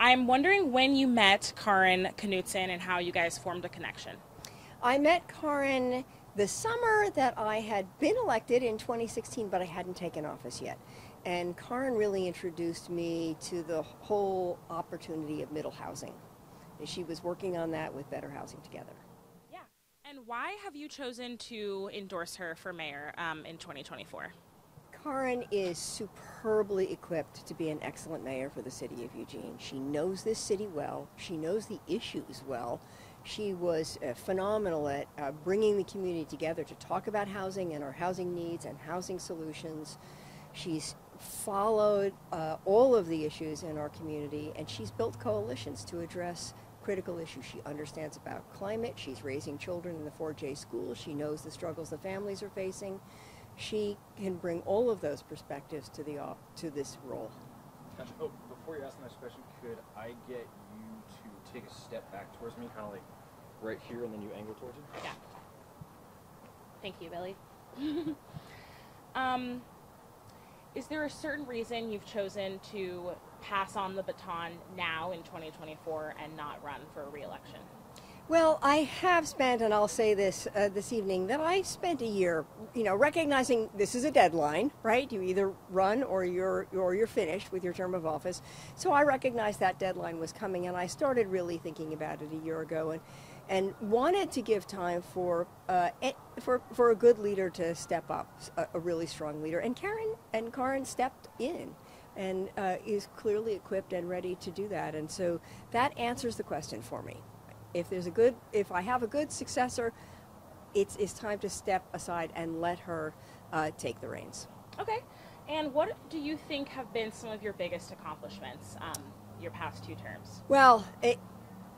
I'm wondering when you met Kaarin Knudson and how you guys formed a connection. I met Kaarin the summer that I had been elected in 2016, but I hadn't taken office yet. And Kaarin really introduced me to the whole opportunity of middle housing. And she was working on that with Better Housing Together. Yeah. And why have you chosen to endorse her for mayor in 2024? Kaarin is superbly equipped to be an excellent mayor for the city of Eugene. She knows this city well. She knows the issues well. She was phenomenal at bringing the community together to talk about housing and our housing needs and housing solutions. She's followed all of the issues in our community, and she's built coalitions to address critical issues. She understands about climate. She's raising children in the 4J schools. She knows the struggles the families are facing. She can bring all of those perspectives to this role. Gotcha. Oh, before you ask the next question, could I get you to take a step back towards me, kind of like right here, and then you angle towards me? Yeah. Thank you, Billy. Is there a certain reason you've chosen to pass on the baton now in 2024 and not run for re-election? Well, I have spent, and I'll say this this evening, that I spent a year, recognizing this is a deadline, right? You either run or you're finished with your term of office. So I recognized that deadline was coming, and I started really thinking about it a year ago, and wanted to give time for a good leader to step up, a really strong leader. And Kaarin stepped in and is clearly equipped and ready to do that. And so that answers the question for me. If I have a good successor, it's time to step aside and let her take the reins. Okay. And what do you think have been some of your biggest accomplishments your past 2 terms? Well,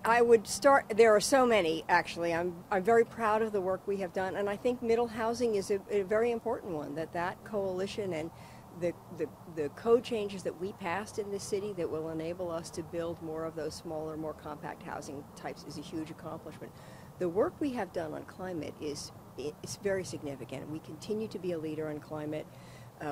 I would start. There are so many, actually. I'm very proud of the work we have done, and I think middle housing is a very important one. That coalition and the code changes that we passed in this city that will enable us to build more of those smaller, more compact housing types is a huge accomplishment. The work we have done on climate is very significant. We continue to be a leader on climate.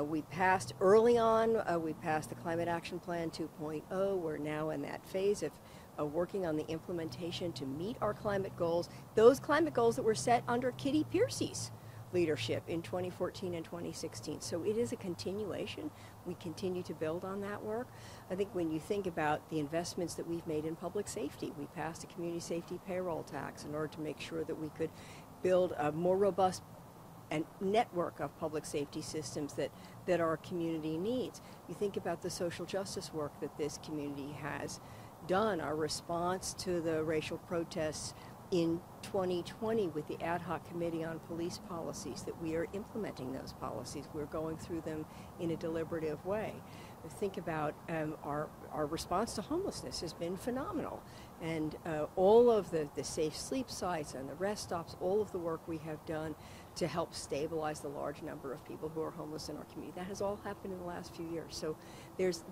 We passed early on, we passed the Climate Action Plan 2.0. We're now in that phase of working on the implementation to meet our climate goals, those climate goals that were set under Kitty Piercy's leadership in 2014 and 2016. So it is a continuation. We continue to build on that work. I think when you think about the investments that we've made in public safety, we passed a community safety payroll tax in order to make sure that we could build a more robust and network of public safety systems that our community needs. You think about the social justice work that this community has done, our response to the racial protests in 2020 with the ad hoc committee on police policies, that we are implementing those policies. We're going through them in a deliberative way. Think about our response to homelessness has been phenomenal. And all of the safe sleep sites and the rest stops, all of the work we have done to help stabilize the large number of people who are homeless in our community. That has all happened in the last few years. So there's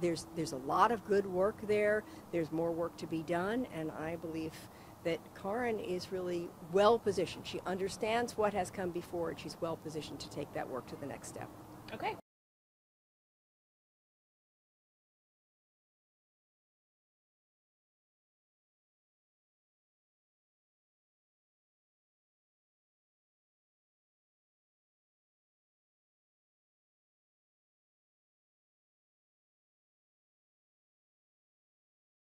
a lot of good work there. There's more work to be done, and I believe that Kaarin is really well positioned. She understands what has come before, and she's well positioned to take that work to the next step. Okay.